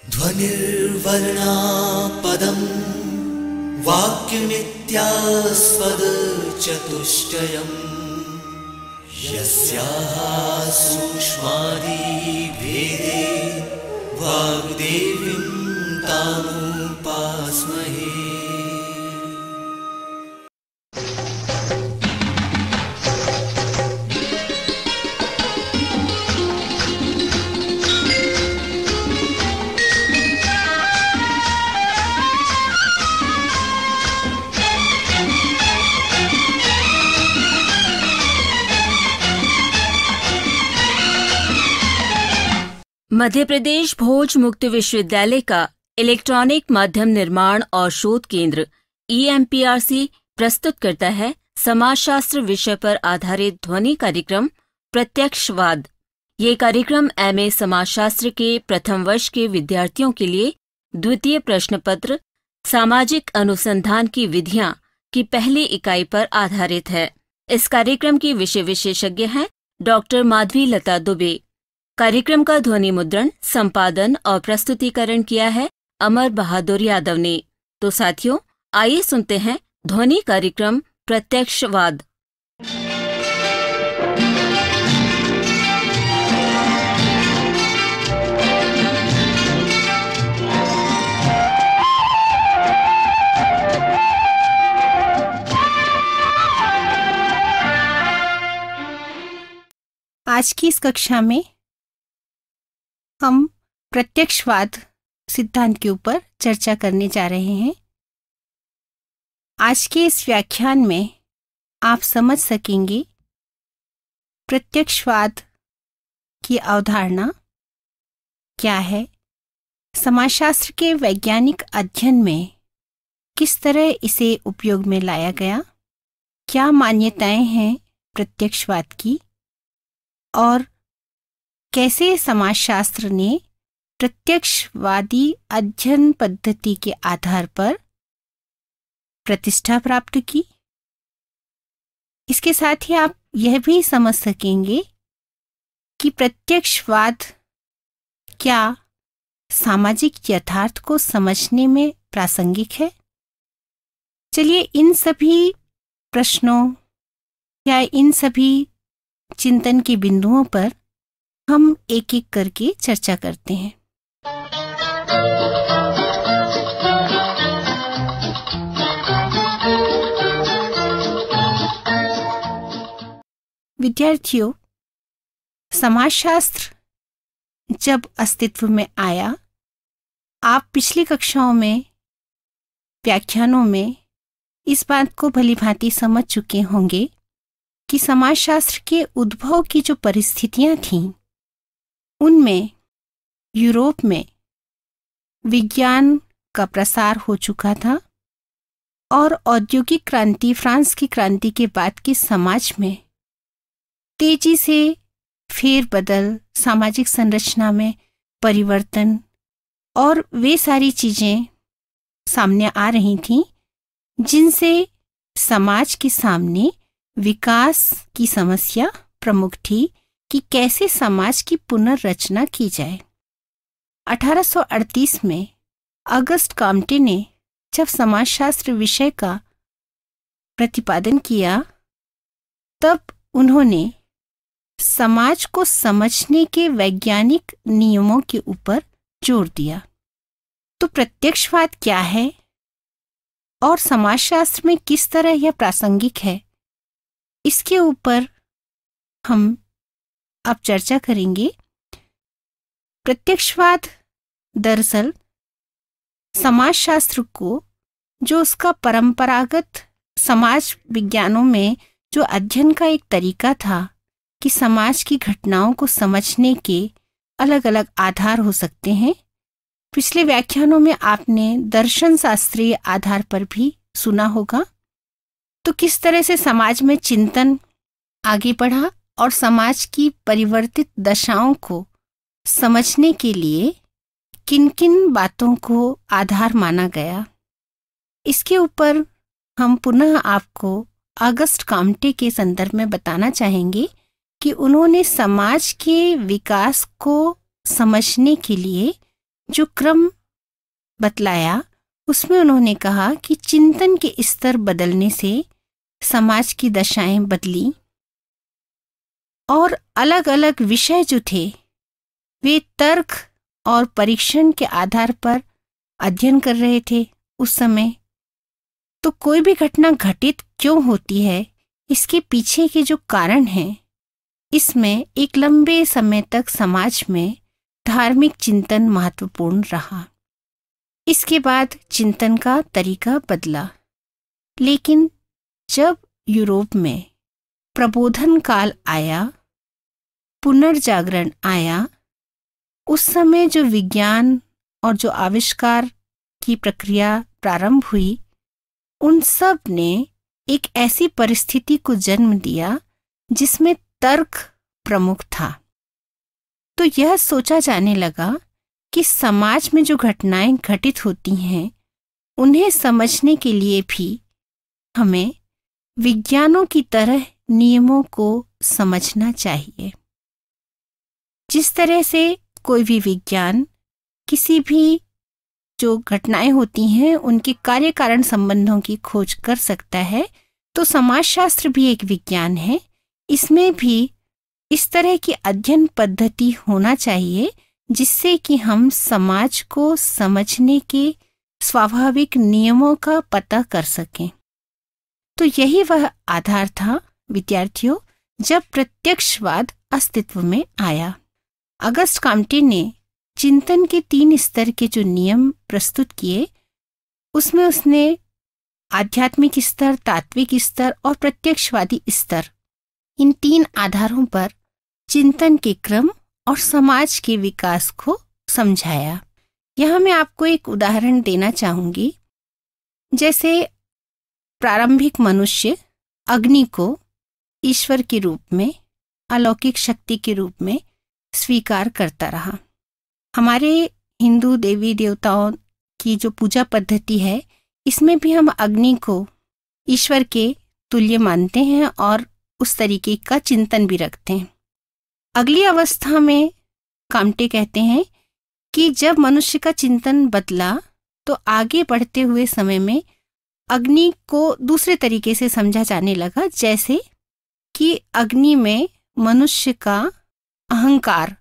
ध्वनिर्वर्णा पदं वाक्यमित्यास्पदचतुष्टयम् यस्याः सूक्ष्मादिभेदे वाग्देवीं तामुपास्महे। मध्य प्रदेश भोज मुक्त विश्वविद्यालय का इलेक्ट्रॉनिक माध्यम निर्माण और शोध केंद्र EMPRC प्रस्तुत करता है समाजशास्त्र विषय पर आधारित ध्वनि कार्यक्रम प्रत्यक्षवाद। ये कार्यक्रम MA समाजशास्त्र के प्रथम वर्ष के विद्यार्थियों के लिए द्वितीय प्रश्न पत्र सामाजिक अनुसंधान की विधियां की पहली इकाई पर आधारित है। इस कार्यक्रम की विषय विशेषज्ञ हैं डॉक्टर माधवी लता दुबे। कार्यक्रम का ध्वनि मुद्रण, संपादन और प्रस्तुतिकरण किया है अमर बहादुर यादव ने। तो साथियों, आइए सुनते हैं ध्वनि कार्यक्रम प्रत्यक्षवाद। आज की इस कक्षा में हम प्रत्यक्षवाद सिद्धांत के ऊपर चर्चा करने जा रहे हैं। आज के इस व्याख्यान में आप समझ सकेंगे प्रत्यक्षवाद की अवधारणा क्या है, समाजशास्त्र के वैज्ञानिक अध्ययन में किस तरह इसे उपयोग में लाया गया, क्या मान्यताएं हैं प्रत्यक्षवाद की, और कैसे समाजशास्त्र ने प्रत्यक्षवादी अध्ययन पद्धति के आधार पर प्रतिष्ठा प्राप्त की। इसके साथ ही आप यह भी समझ सकेंगे कि प्रत्यक्षवाद क्या सामाजिक यथार्थ को समझने में प्रासंगिक है। चलिए इन सभी प्रश्नों या इन सभी चिंतन के बिंदुओं पर हम एक एक करके चर्चा करते हैं। विद्यार्थियों, समाजशास्त्र जब अस्तित्व में आया, आप पिछली कक्षाओं में, व्याख्यानों में इस बात को भलीभांति समझ चुके होंगे कि समाजशास्त्र के उद्भव की जो परिस्थितियां थीं, उनमें यूरोप में विज्ञान का प्रसार हो चुका था और औद्योगिक क्रांति, फ्रांस की क्रांति के बाद के समाज में तेजी से फेरबदल, सामाजिक संरचना में परिवर्तन और वे सारी चीजें सामने आ रही थीं जिनसे समाज के सामने विकास की समस्या प्रमुख थी कि कैसे समाज की पुनर्रचना की जाए। 1838 में अगस्त काम्टे ने जब समाजशास्त्र विषय का प्रतिपादन किया, तब उन्होंने समाज को समझने के वैज्ञानिक नियमों के ऊपर जोर दिया। तो प्रत्यक्षवाद क्या है और समाजशास्त्र में किस तरह यह प्रासंगिक है, इसके ऊपर हम अब चर्चा करेंगे। प्रत्यक्षवाद दरअसल समाजशास्त्र को, जो उसका परंपरागत समाज विज्ञानों में जो अध्ययन का एक तरीका था कि समाज की घटनाओं को समझने के अलग अलग आधार हो सकते हैं। पिछले व्याख्यानों में आपने दर्शन शास्त्रीय आधार पर भी सुना होगा। तो किस तरह से समाज में चिंतन आगे बढ़ा और समाज की परिवर्तित दशाओं को समझने के लिए किन किन बातों को आधार माना गया, इसके ऊपर हम पुनः आपको अगस्त काम्टे के संदर्भ में बताना चाहेंगे कि उन्होंने समाज के विकास को समझने के लिए जो क्रम बतलाया उसमें उन्होंने कहा कि चिंतन के स्तर बदलने से समाज की दशाएं बदली और अलग अलग विषय जो थे वे तर्क और परीक्षण के आधार पर अध्ययन कर रहे थे उस समय। तो कोई भी घटना घटित क्यों होती है, इसके पीछे के जो कारण हैं, इसमें एक लंबे समय तक समाज में धार्मिक चिंतन महत्वपूर्ण रहा। इसके बाद चिंतन का तरीका बदला, लेकिन जब यूरोप में प्रबोधन काल आया, पुनर्जागरण आया, उस समय जो विज्ञान और जो आविष्कार की प्रक्रिया प्रारंभ हुई, उन सब ने एक ऐसी परिस्थिति को जन्म दिया जिसमें तर्क प्रमुख था। तो यह सोचा जाने लगा कि समाज में जो घटनाएं घटित होती हैं उन्हें समझने के लिए भी हमें विज्ञानों की तरह नियमों को समझना चाहिए। जिस तरह से कोई भी विज्ञान किसी भी जो घटनाएं होती हैं उनके कार्य कारण संबंधों की खोज कर सकता है, तो समाजशास्त्र भी एक विज्ञान है। इसमें भी इस तरह की अध्ययन पद्धति होना चाहिए जिससे कि हम समाज को समझने के स्वाभाविक नियमों का पता कर सकें। तो यही वह आधार था विद्यार्थियों, जब प्रत्यक्षवाद अस्तित्व में आया। अगस्त काम्टे ने चिंतन के 3 स्तर के जो नियम प्रस्तुत किए, उसमें उसने आध्यात्मिक स्तर, तात्विक स्तर और प्रत्यक्षवादी स्तर, इन 3 आधारों पर चिंतन के क्रम और समाज के विकास को समझाया। यहाँ मैं आपको एक उदाहरण देना चाहूंगी। जैसे प्रारंभिक मनुष्य अग्नि को ईश्वर के रूप में, अलौकिक शक्ति के रूप में स्वीकार करता रहा। हमारे हिंदू देवी देवताओं की जो पूजा पद्धति है, इसमें भी हम अग्नि को ईश्वर के तुल्य मानते हैं और उस तरीके का चिंतन भी रखते हैं। अगली अवस्था में काम्टे कहते हैं कि जब मनुष्य का चिंतन बदला तो आगे बढ़ते हुए समय में अग्नि को दूसरे तरीके से समझा जाने लगा, जैसे कि अग्नि में मनुष्य का अहंकार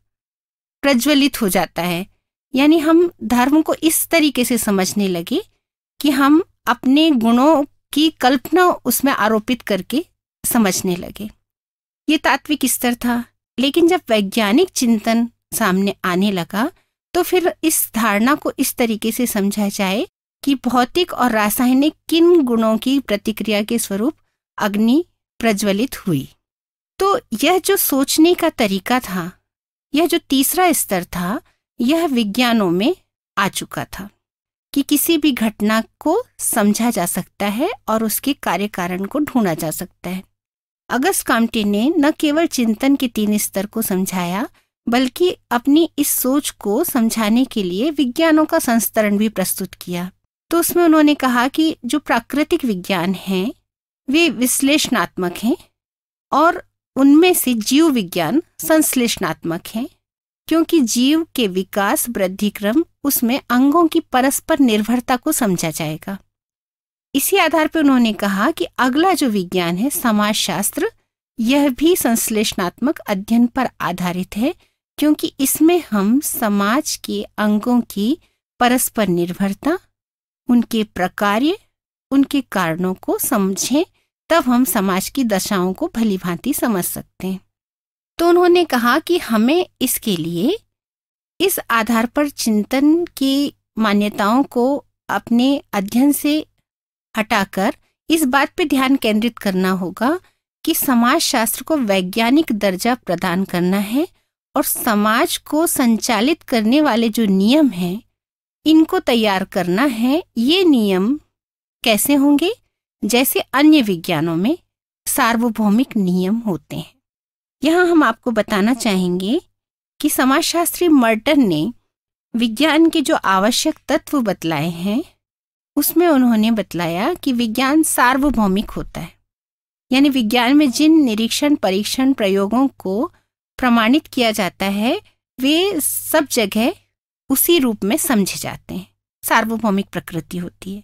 प्रज्वलित हो जाता है। यानी हम धर्म को इस तरीके से समझने लगे कि हम अपने गुणों की कल्पना उसमें आरोपित करके समझने लगे। ये तात्विक स्तर था। लेकिन जब वैज्ञानिक चिंतन सामने आने लगा तो फिर इस धारणा को इस तरीके से समझा जाए कि भौतिक और रासायनिक किन गुणों की प्रतिक्रिया के स्वरूप अग्नि प्रज्वलित हुई। तो यह जो सोचने का तरीका था, यह जो तीसरा स्तर था, यह विज्ञानों में आ चुका था कि किसी भी घटना को समझा जा सकता है और उसके कार्य कारण को ढूंढा जा सकता है। अगस्त काम्टे ने न केवल चिंतन के 3 स्तर को समझाया, बल्कि अपनी इस सोच को समझाने के लिए विज्ञानों का संस्करण भी प्रस्तुत किया। तो उसमें उन्होंने कहा कि जो प्राकृतिक विज्ञान हैं वे विश्लेषणात्मक हैं और उनमें से जीव विज्ञान संश्लेषणात्मक हैं, क्योंकि जीव के विकास वृद्धि क्रम, उसमें अंगों की परस्पर निर्भरता को समझा जाएगा। इसी आधार पर उन्होंने कहा कि अगला जो विज्ञान है समाजशास्त्र, यह भी संश्लेषणात्मक अध्ययन पर आधारित है, क्योंकि इसमें हम समाज के अंगों की परस्पर निर्भरता, उनके प्रकार्य, उनके कारणों को समझें, तब हम समाज की दशाओं को भली भांति समझ सकते हैं। तो उन्होंने कहा कि हमें इसके लिए इस आधार पर चिंतन की मान्यताओं को अपने अध्ययन से हटाकर इस बात पर ध्यान केंद्रित करना होगा कि समाजशास्त्र को वैज्ञानिक दर्जा प्रदान करना है और समाज को संचालित करने वाले जो नियम हैं इनको तैयार करना है। ये नियम कैसे होंगे? जैसे अन्य विज्ञानों में सार्वभौमिक नियम होते हैं। यहाँ हम आपको बताना चाहेंगे कि समाजशास्त्री मर्टन ने विज्ञान के जो आवश्यक तत्व बतलाए हैं उसमें उन्होंने बतलाया कि विज्ञान सार्वभौमिक होता है, यानी विज्ञान में जिन निरीक्षण, परीक्षण, प्रयोगों को प्रमाणित किया जाता है वे सब जगह उसी रूप में समझे जाते हैं, सार्वभौमिक प्रकृति होती है।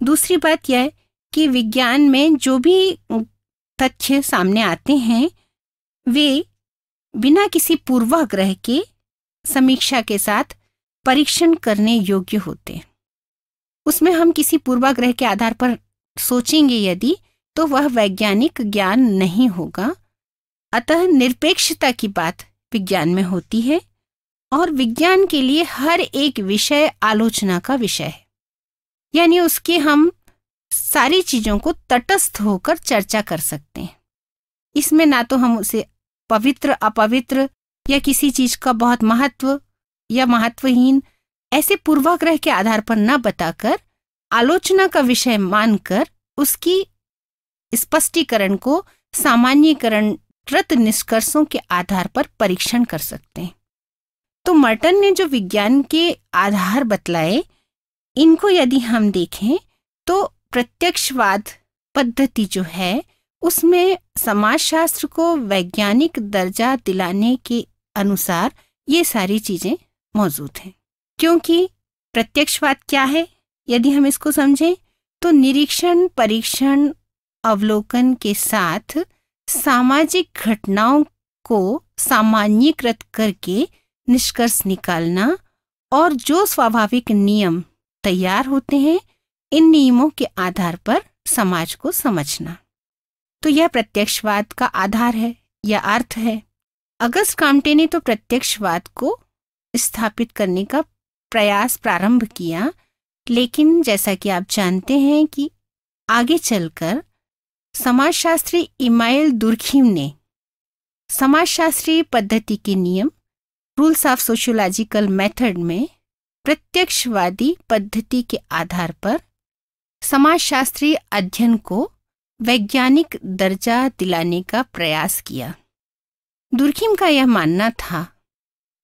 दूसरी बात यह है कि विज्ञान में जो भी तथ्य सामने आते हैं वे बिना किसी पूर्वाग्रह के समीक्षा के साथ परीक्षण करने योग्य होते हैं। उसमें हम किसी पूर्वाग्रह के आधार पर सोचेंगे यदि, तो वह वैज्ञानिक ज्ञान नहीं होगा। अतः निरपेक्षता की बात विज्ञान में होती है और विज्ञान के लिए हर एक विषय आलोचना का विषय है। यानी उसके हम सारी चीजों को तटस्थ होकर चर्चा कर सकते हैं। इसमें ना तो हम उसे पवित्र अपवित्र या किसी चीज का बहुत महत्व या महत्वहीन ऐसे पूर्वाग्रह के आधार पर न बताकर आलोचना का विषय मानकर उसकी स्पष्टीकरण को सामान्यीकरणकृत निष्कर्षों के आधार पर परीक्षण कर सकते हैं। तो मर्टन ने जो विज्ञान के आधार बतलाए, इनको यदि हम देखें तो प्रत्यक्षवाद पद्धति जो है उसमें समाजशास्त्र को वैज्ञानिक दर्जा दिलाने के अनुसार ये सारी चीजें मौजूद हैं। क्योंकि प्रत्यक्षवाद क्या है यदि हम इसको समझें तो निरीक्षण, परीक्षण, अवलोकन के साथ सामाजिक घटनाओं को सामान्यीकृत करके निष्कर्ष निकालना और जो स्वाभाविक नियम तैयार होते हैं इन नियमों के आधार पर समाज को समझना। तो यह प्रत्यक्षवाद का आधार है या अर्थ है। अगस्त काम्टे ने तो प्रत्यक्षवाद को स्थापित करने का प्रयास प्रारंभ किया, लेकिन जैसा कि आप जानते हैं कि आगे चलकर समाजशास्त्री इमाइल दुर्खीम ने समाजशास्त्रीय पद्धति के नियम रूल्स ऑफ सोशियोलॉजिकल मेथड में प्रत्यक्षवादी पद्धति के आधार पर समाजशास्त्रीय अध्ययन को वैज्ञानिक दर्जा दिलाने का प्रयास किया। दुर्खीम का यह मानना था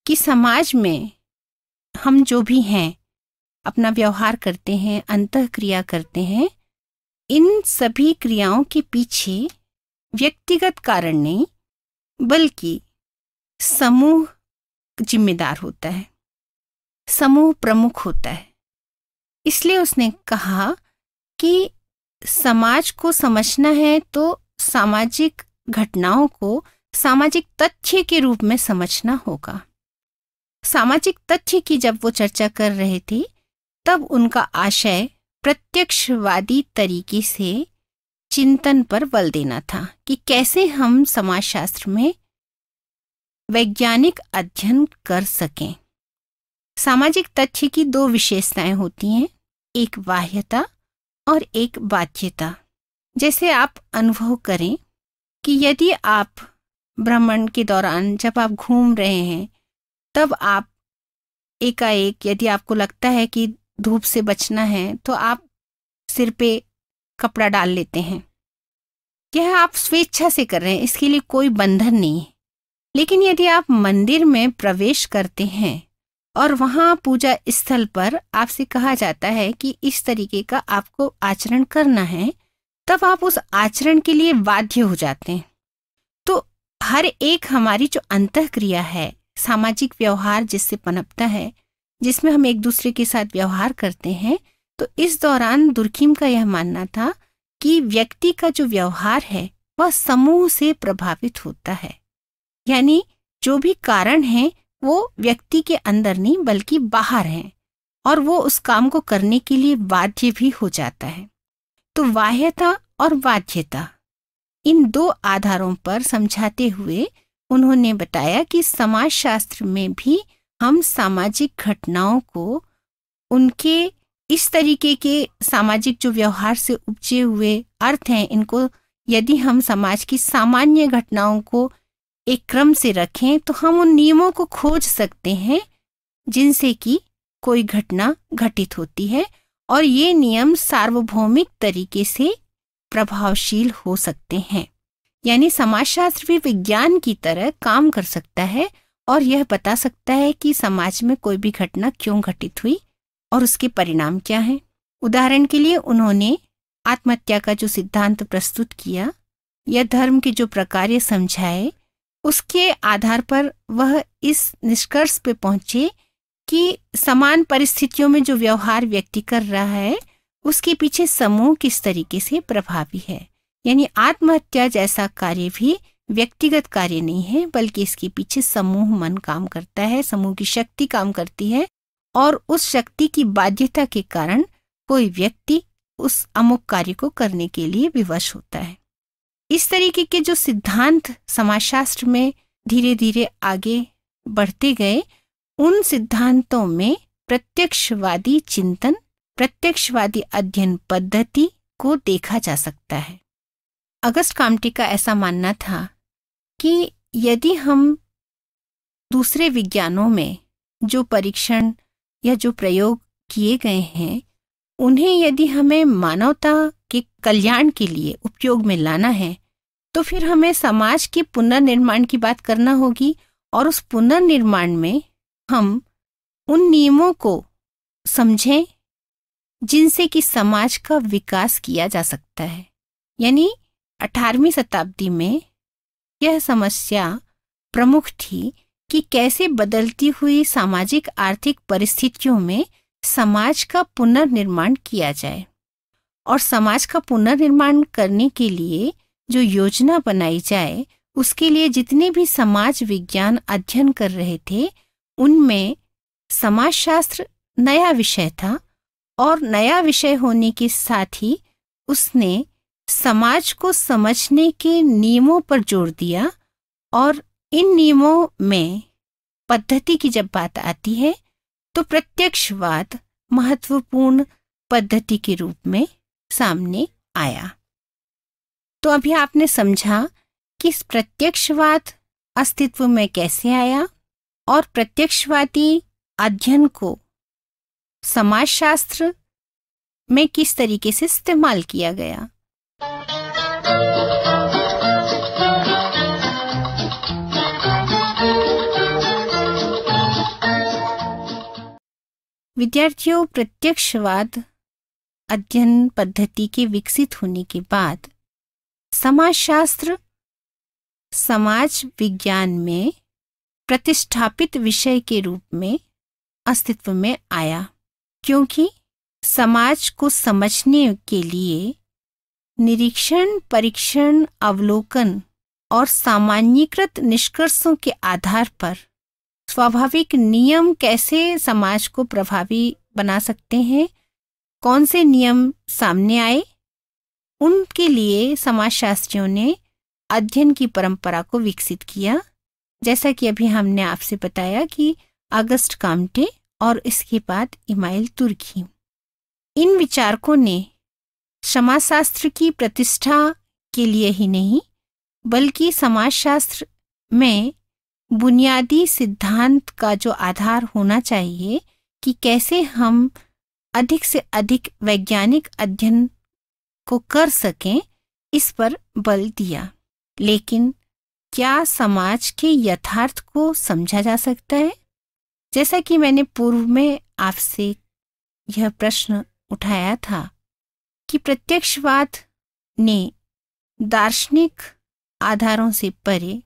कि समाज में हम जो भी हैं, अपना व्यवहार करते हैं, अंतःक्रिया करते हैं, इन सभी क्रियाओं के पीछे व्यक्तिगत कारण नहीं बल्कि समूह जिम्मेदार होता है, समूह प्रमुख होता है। इसलिए उसने कहा कि समाज को समझना है तो सामाजिक घटनाओं को सामाजिक तथ्य के रूप में समझना होगा। सामाजिक तथ्य की जब वो चर्चा कर रहे थे तब उनका आशय प्रत्यक्षवादी तरीके से चिंतन पर बल देना था कि कैसे हम समाजशास्त्र में वैज्ञानिक अध्ययन कर सकें। सामाजिक तथ्य की दो विशेषताएं होती हैं, एक बाह्यता और एक बाध्यता। जैसे आप अनुभव करें कि यदि आप भ्रमण के दौरान जब आप घूम रहे हैं तब आप एकाएक यदि आपको लगता है कि धूप से बचना है तो आप सिर पे कपड़ा डाल लेते हैं। यह आप स्वेच्छा से कर रहे हैं, इसके लिए कोई बंधन नहीं है। लेकिन यदि आप मंदिर में प्रवेश करते हैं और वहां पूजा स्थल पर आपसे कहा जाता है कि इस तरीके का आपको आचरण करना है, तब आप उस आचरण के लिए बाध्य हो जाते हैं। तो हर एक हमारी जो अंतःक्रिया है, सामाजिक व्यवहार जिससे पनपता है, जिसमें हम एक दूसरे के साथ व्यवहार करते हैं, तो इस दौरान दुर्खीम का यह मानना था कि व्यक्ति का जो व्यवहार है वह समूह से प्रभावित होता है। यानी जो भी कारण है वो व्यक्ति के अंदर नहीं बल्कि बाहर हैं और वो उस काम को करने के लिए बाध्य भी हो जाता है। तो बाह्यता और बाध्यता, इन दो आधारों पर समझाते हुए उन्होंने बताया कि समाजशास्त्र में भी हम सामाजिक घटनाओं को उनके इस तरीके के सामाजिक जो व्यवहार से उपजे हुए अर्थ हैं, इनको यदि हम समाज की सामान्य घटनाओं को एक क्रम से रखें तो हम उन नियमों को खोज सकते हैं जिनसे कि कोई घटना घटित होती है और ये नियम सार्वभौमिक तरीके से प्रभावशील हो सकते हैं। यानी समाजशास्त्र भी विज्ञान की तरह काम कर सकता है और यह बता सकता है कि समाज में कोई भी घटना क्यों घटित हुई और उसके परिणाम क्या हैं। उदाहरण के लिए उन्होंने आत्महत्या का जो सिद्धांत प्रस्तुत किया या धर्म के जो प्रकार समझाए, उसके आधार पर वह इस निष्कर्ष पे पहुंचे कि समान परिस्थितियों में जो व्यवहार व्यक्ति कर रहा है उसके पीछे समूह किस तरीके से प्रभावी है। यानी आत्महत्या जैसा कार्य भी व्यक्तिगत कार्य नहीं है, बल्कि इसके पीछे समूह मन काम करता है, समूह की शक्ति काम करती है, और उस शक्ति की बाध्यता के कारण कोई व्यक्ति उस अमुक कार्य को करने के लिए विवश होता है। इस तरीके के जो सिद्धांत समाजशास्त्र में धीरे धीरे आगे बढ़ते गए, उन सिद्धांतों में प्रत्यक्षवादी चिंतन, प्रत्यक्षवादी अध्ययन पद्धति को देखा जा सकता है। अगस्ट काम्टे का ऐसा मानना था कि यदि हम दूसरे विज्ञानों में जो परीक्षण या जो प्रयोग किए गए हैं उन्हें यदि हमें मानवता के कल्याण के लिए उपयोग में लाना है, तो फिर हमें समाज के पुनर्निर्माण की बात करना होगी, और उस पुनर्निर्माण में हम उन नियमों को समझें जिनसे कि समाज का विकास किया जा सकता है। यानी 18वीं शताब्दी में यह समस्या प्रमुख थी कि कैसे बदलती हुई सामाजिक आर्थिक परिस्थितियों में समाज का पुनर्निर्माण किया जाए, और समाज का पुनर्निर्माण करने के लिए जो योजना बनाई जाए, उसके लिए जितने भी समाज विज्ञान अध्ययन कर रहे थे उनमें समाजशास्त्र नया विषय था, और नया विषय होने के साथ ही उसने समाज को समझने के नियमों पर जोर दिया। और इन नियमों में पद्धति की जब बात आती है तो प्रत्यक्षवाद महत्वपूर्ण पद्धति के रूप में सामने आया। तो अभी आपने समझा कि प्रत्यक्षवाद अस्तित्व में कैसे आया और प्रत्यक्षवादी अध्ययन को समाजशास्त्र में किस तरीके से इस्तेमाल किया गया। विद्यार्थियों, प्रत्यक्षवाद अध्ययन पद्धति के विकसित होने के बाद समाजशास्त्र समाज विज्ञान में प्रतिष्ठापित विषय के रूप में अस्तित्व में आया, क्योंकि समाज को समझने के लिए निरीक्षण, परीक्षण, अवलोकन और सामान्यीकृत निष्कर्षों के आधार पर स्वाभाविक नियम कैसे समाज को प्रभावी बना सकते हैं, कौन से नियम सामने आए, उनके लिए समाजशास्त्रियों ने अध्ययन की परंपरा को विकसित किया। जैसा कि अभी हमने आपसे बताया कि अगस्ट काम्टे और इसके बाद इमाइल तुर्की, इन विचारकों ने समाजशास्त्र की प्रतिष्ठा के लिए ही नहीं बल्कि समाजशास्त्र में बुनियादी सिद्धांत का जो आधार होना चाहिए कि कैसे हम अधिक से अधिक वैज्ञानिक अध्ययन को कर सकें, इस पर बल दिया। लेकिन क्या समाज के यथार्थ को समझा जा सकता है? जैसा कि मैंने पूर्व में आपसे यह प्रश्न उठाया था कि प्रत्यक्षवाद ने दार्शनिक आधारों से परे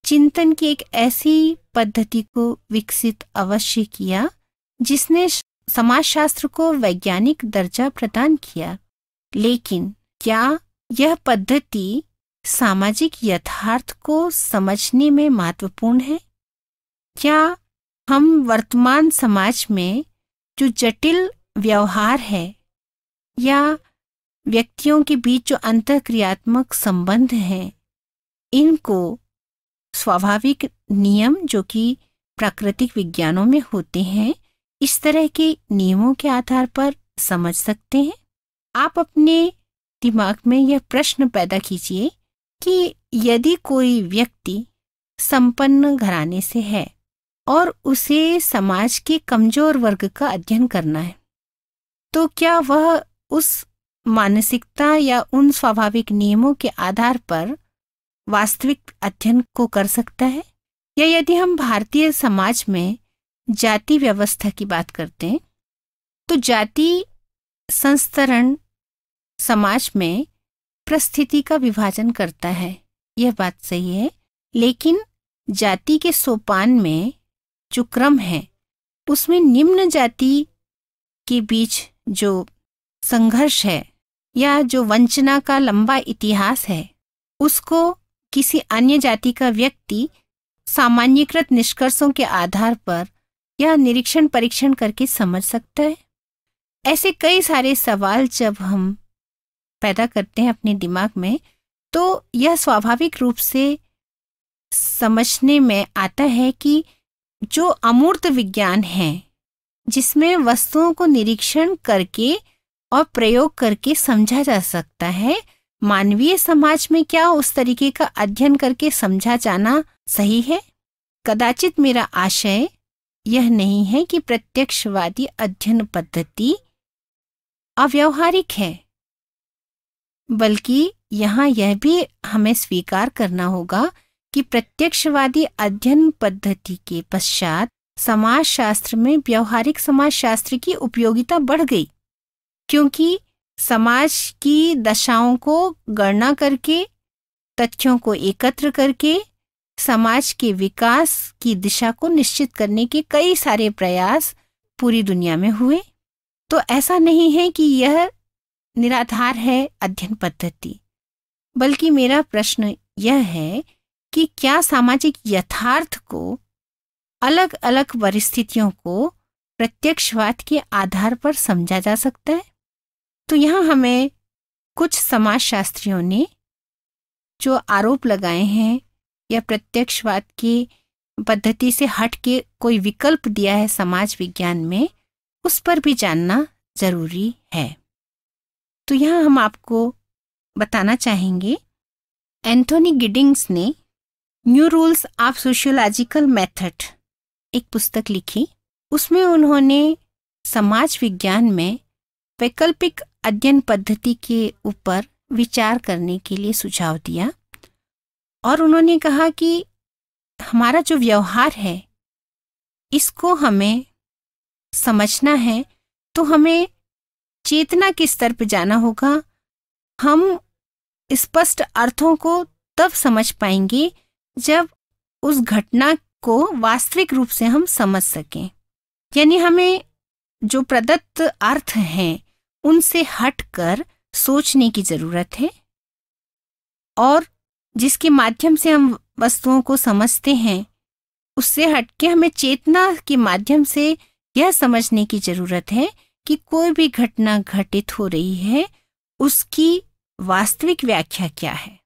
चिंतन की एक ऐसी पद्धति को विकसित अवश्य किया जिसने समाजशास्त्र को वैज्ञानिक दर्जा प्रदान किया। लेकिन क्या यह पद्धति सामाजिक यथार्थ को समझने में महत्वपूर्ण है? क्या हम वर्तमान समाज में जो जटिल व्यवहार है या व्यक्तियों के बीच जो अंतःक्रियात्मक संबंध हैं, इनको स्वाभाविक नियम जो कि प्राकृतिक विज्ञानों में होते हैं, इस तरह के नियमों के आधार पर समझ सकते हैं? आप अपने दिमाग में यह प्रश्न पैदा कीजिए कि यदि कोई व्यक्ति संपन्न घराने से है और उसे समाज के कमजोर वर्ग का अध्ययन करना है, तो क्या वह उस मानसिकता या उन स्वाभाविक नियमों के आधार पर वास्तविक अध्ययन को कर सकता है? या यदि हम भारतीय समाज में जाति व्यवस्था की बात करते हैं तो जाति संस्तरण समाज में परिस्थिति का विभाजन करता है, यह बात सही है। लेकिन जाति के सोपान में जो क्रम है उसमें निम्न जाति के बीच जो संघर्ष है या जो वंचना का लंबा इतिहास है, उसको किसी अन्य जाति का व्यक्ति सामान्यीकृत निष्कर्षों के आधार पर या निरीक्षण परीक्षण करके समझ सकता है। ऐसे कई सारे सवाल जब हम पैदा करते हैं अपने दिमाग में, तो यह स्वाभाविक रूप से समझने में आता है कि जो अमूर्त विज्ञान है, जिसमें वस्तुओं को निरीक्षण करके और प्रयोग करके समझा जा सकता है, मानवीय समाज में क्या उस तरीके का अध्ययन करके समझा जाना सही है? कदाचित मेरा आशय यह नहीं है कि प्रत्यक्षवादी अध्ययन पद्धति अव्यावहारिक है, बल्कि यहाँ यह भी हमें स्वीकार करना होगा कि प्रत्यक्षवादी अध्ययन पद्धति के पश्चात समाजशास्त्र में व्यवहारिक समाजशास्त्र की उपयोगिता बढ़ गई, क्योंकि समाज की दशाओं को गणना करके, तथ्यों को एकत्र करके समाज के विकास की दिशा को निश्चित करने के कई सारे प्रयास पूरी दुनिया में हुए। तो ऐसा नहीं है कि यह निराधार है अध्ययन पद्धति, बल्कि मेरा प्रश्न यह है कि क्या सामाजिक यथार्थ को, अलग अलग परिस्थितियों को प्रत्यक्षवाद के आधार पर समझा जा सकता है? तो यहाँ हमें कुछ समाजशास्त्रियों ने जो आरोप लगाए हैं या प्रत्यक्षवाद की पद्धति से हट के कोई विकल्प दिया है समाज विज्ञान में, उस पर भी जानना जरूरी है। तो यहाँ हम आपको बताना चाहेंगे, एंथोनी गिडिंग्स ने new rules of sociological method एक पुस्तक लिखी। उसमें उन्होंने समाज विज्ञान में वैकल्पिक अध्ययन पद्धति के ऊपर विचार करने के लिए सुझाव दिया, और उन्होंने कहा कि हमारा जो व्यवहार है, इसको हमें समझना है तो हमें चेतना के स्तर पर जाना होगा। हम स्पष्ट अर्थों को तब समझ पाएंगे जब उस घटना को वास्तविक रूप से हम समझ सकें। यानी हमें जो प्रदत्त अर्थ हैं उनसे हटकर सोचने की जरूरत है, और जिसके माध्यम से हम वस्तुओं को समझते हैं उससे हटके हमें चेतना के माध्यम से यह समझने की जरूरत है कि कोई भी घटना घटित हो रही है, उसकी वास्तविक व्याख्या क्या है।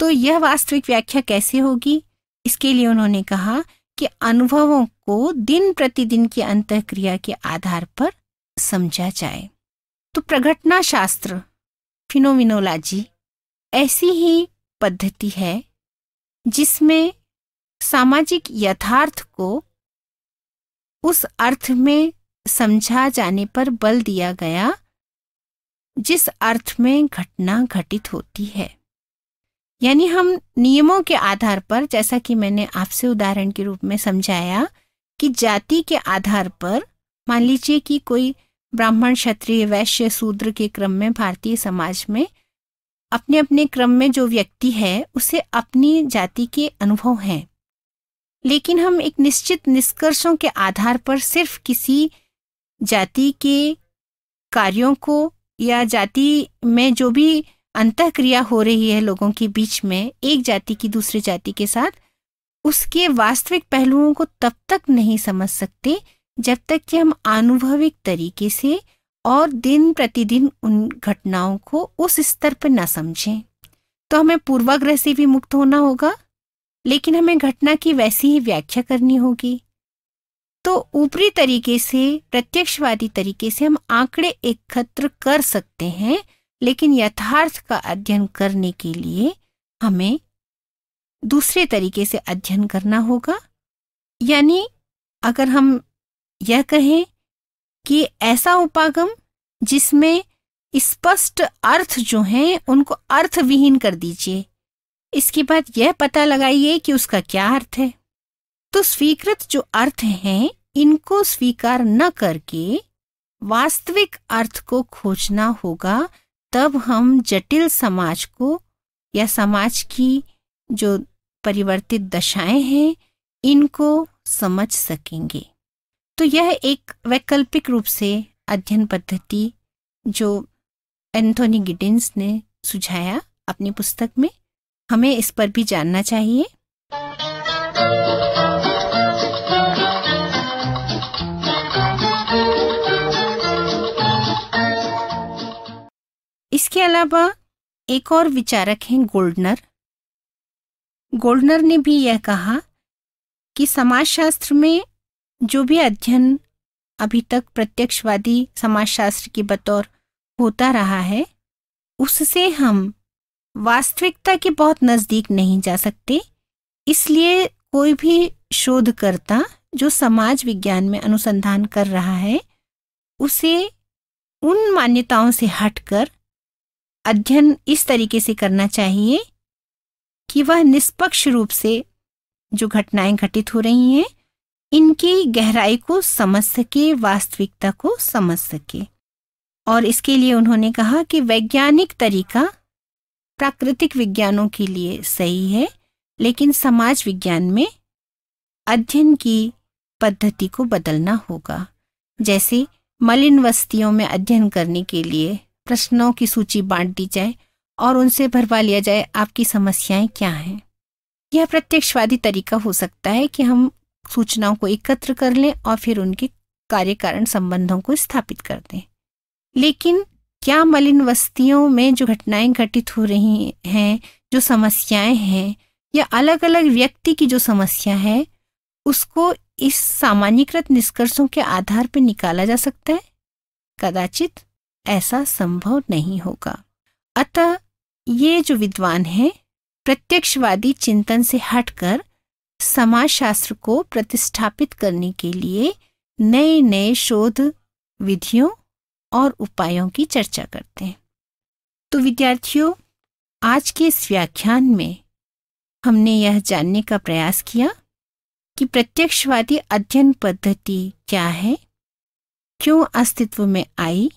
तो यह वास्तविक व्याख्या कैसे होगी? इसके लिए उन्होंने कहा कि अनुभवों को दिन प्रतिदिन की अंतःक्रिया के आधार पर समझा जाए। तो प्रघटना शास्त्र, फिनोमिनोलॉजी, ऐसी ही पद्धति है जिसमें सामाजिक यथार्थ को उस अर्थ में समझा जाने पर बल दिया गया जिस अर्थ में घटना घटित होती है। यानी हम नियमों के आधार पर, जैसा कि मैंने आपसे उदाहरण के रूप में समझाया कि जाति के आधार पर, मान लीजिए कि कोई ब्राह्मण, क्षत्रिय, वैश्य, शूद्र के क्रम में भारतीय समाज में अपने अपने क्रम में जो व्यक्ति है उसे अपनी जाति के अनुभव हैं, लेकिन हम एक निश्चित निष्कर्षों के आधार पर सिर्फ किसी जाति के कार्यों को या जाति में जो भी अंतःक्रिया हो रही है लोगों के बीच में, एक जाति की दूसरी जाति के साथ, उसके वास्तविक पहलुओं को तब तक नहीं समझ सकते जब तक कि हम अनुभविक तरीके से और दिन प्रतिदिन उन घटनाओं को उस स्तर पर ना समझें। तो हमें पूर्वाग्रह से भी मुक्त होना होगा, लेकिन हमें घटना की वैसी ही व्याख्या करनी होगी। तो ऊपरी तरीके से, प्रत्यक्षवादी तरीके से हम आंकड़े एकत्र कर सकते हैं, लेकिन यथार्थ का अध्ययन करने के लिए हमें दूसरे तरीके से अध्ययन करना होगा। यानी अगर हम यह कहें कि ऐसा उपागम जिसमें स्पष्ट अर्थ जो हैं उनको अर्थविहीन कर दीजिए, इसके बाद यह पता लगाइए कि उसका क्या अर्थ है। तो स्वीकृत जो अर्थ हैं इनको स्वीकार न करके वास्तविक अर्थ को खोजना होगा, तब हम जटिल समाज को या समाज की जो परिवर्तित दशाएं हैं इनको समझ सकेंगे। तो यह एक वैकल्पिक रूप से अध्ययन पद्धति जो एंथोनी गिडिंस ने सुझाया अपनी पुस्तक में, हमें इस पर भी जानना चाहिए। इसके अलावा एक और विचारक हैं गोल्डनर। गोल्डनर ने भी यह कहा कि समाजशास्त्र में जो भी अध्ययन अभी तक प्रत्यक्षवादी समाजशास्त्र के बतौर होता रहा है, उससे हम वास्तविकता के बहुत नजदीक नहीं जा सकते। इसलिए कोई भी शोधकर्ता जो समाज विज्ञान में अनुसंधान कर रहा है, उसे उन मान्यताओं से हटकर अध्ययन इस तरीके से करना चाहिए कि वह निष्पक्ष रूप से जो घटनाएं घटित हो रही हैं, इनकी गहराई को समझ सके, वास्तविकता को समझ सके। और इसके लिए उन्होंने कहा कि वैज्ञानिक तरीका प्राकृतिक विज्ञानों के लिए सही है, लेकिन समाज विज्ञान में अध्ययन की पद्धति को बदलना होगा। जैसे मलिन बस्तियों में अध्ययन करने के लिए प्रश्नों की सूची बांट दी जाए और उनसे भरवा लिया जाए आपकी समस्याएं क्या हैं। यह प्रत्यक्षवादी तरीका हो सकता है कि हम सूचनाओं को एकत्र कर लें और फिर उनके कार्य कारण संबंधों को स्थापित कर दें। लेकिन क्या मलिन बस्तियों में जो घटनाएं घटित हो रही हैं, जो समस्याएं हैं, या अलग अलग व्यक्ति की जो समस्या है, उसको इस सामान्यीकृत निष्कर्षों के आधार पर निकाला जा सकता है? कदाचित ऐसा संभव नहीं होगा। अतः ये जो विद्वान हैं, प्रत्यक्षवादी चिंतन से हटकर समाजशास्त्र को प्रतिष्ठापित करने के लिए नए नए शोध विधियों और उपायों की चर्चा करते हैं। तो विद्यार्थियों, आज के इस व्याख्यान में हमने यह जानने का प्रयास किया कि प्रत्यक्षवादी अध्ययन पद्धति क्या है, क्यों अस्तित्व में आई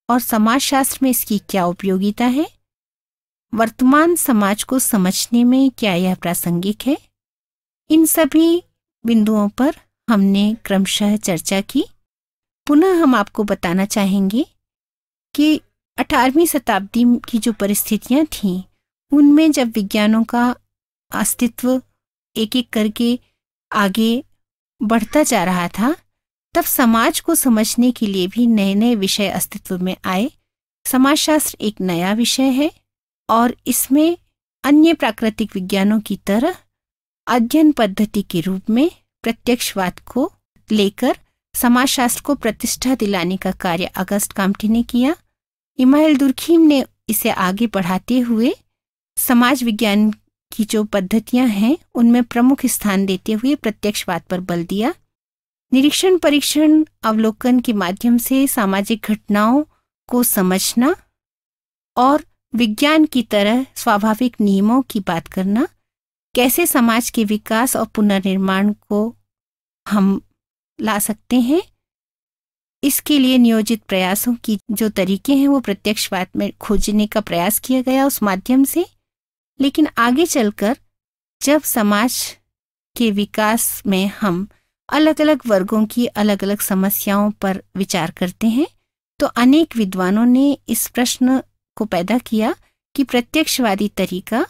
और समाजशास्त्र में इसकी क्या उपयोगिता है, वर्तमान समाज को समझने में क्या यह प्रासंगिक है। इन सभी बिंदुओं पर हमने क्रमशः चर्चा की। पुनः हम आपको बताना चाहेंगे कि 18वीं शताब्दी की जो परिस्थितियां थीं, उनमें जब विज्ञानों का अस्तित्व एक एक करके आगे बढ़ता जा रहा था, तब समाज को समझने के लिए भी नए नए विषय अस्तित्व में आए। समाजशास्त्र एक नया विषय है और इसमें अन्य प्राकृतिक विज्ञानों की तरह अध्ययन पद्धति के रूप में प्रत्यक्षवाद को लेकर समाजशास्त्र को प्रतिष्ठा दिलाने का कार्य अगस्ट काम्टे ने किया। इमानुएल दुर्खीम ने इसे आगे बढ़ाते हुए समाज विज्ञान की जो पद्धतियां हैं, उनमें प्रमुख स्थान देते हुए प्रत्यक्षवाद पर बल दिया। निरीक्षण, परीक्षण, अवलोकन के माध्यम से सामाजिक घटनाओं को समझना और विज्ञान की तरह स्वाभाविक नियमों की बात करना, कैसे समाज के विकास और पुनर्निर्माण को हम ला सकते हैं, इसके लिए नियोजित प्रयासों की जो तरीके हैं वो प्रत्यक्षवाद में खोजने का प्रयास किया गया उस माध्यम से। लेकिन आगे चलकर जब समाज के विकास में हम अलग अलग वर्गों की अलग अलग समस्याओं पर विचार करते हैं, तो अनेक विद्वानों ने इस प्रश्न को पैदा किया कि प्रत्यक्षवादी तरीका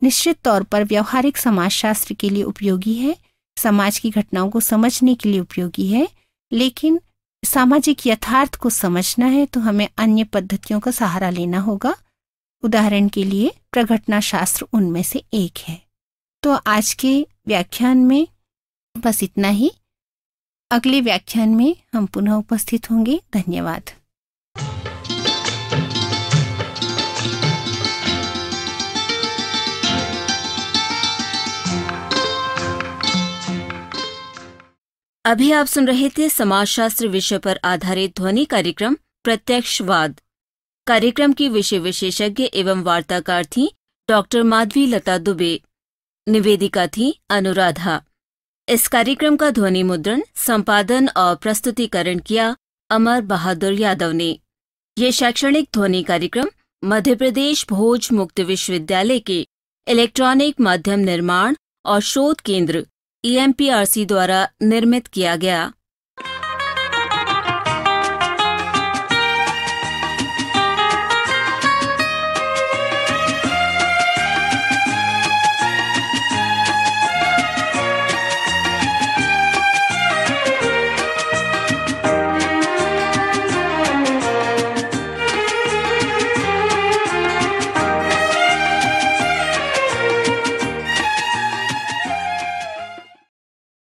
निश्चित तौर पर व्यवहारिक समाजशास्त्र के लिए उपयोगी है, समाज की घटनाओं को समझने के लिए उपयोगी है, लेकिन सामाजिक यथार्थ को समझना है तो हमें अन्य पद्धतियों का सहारा लेना होगा। उदाहरण के लिए प्रघटना शास्त्र उनमें से एक है। तो आज के व्याख्यान में बस इतना ही। अगले व्याख्यान में हम पुनः उपस्थित होंगे। धन्यवाद। अभी आप सुन रहे थे समाजशास्त्र विषय पर आधारित ध्वनि कार्यक्रम प्रत्यक्षवाद। कार्यक्रम की विषय विशेषज्ञ एवं वार्ताकार थी डॉक्टर माधवी लता दुबे। निवेदिका थी अनुराधा। इस कार्यक्रम का ध्वनि मुद्रण, संपादन और प्रस्तुतिकरण किया अमर बहादुर यादव ने। ये शैक्षणिक ध्वनि कार्यक्रम मध्य प्रदेश भोज मुक्त विश्वविद्यालय के इलेक्ट्रॉनिक माध्यम निर्माण और शोध केंद्र EMPRC द्वारा निर्मित किया गया।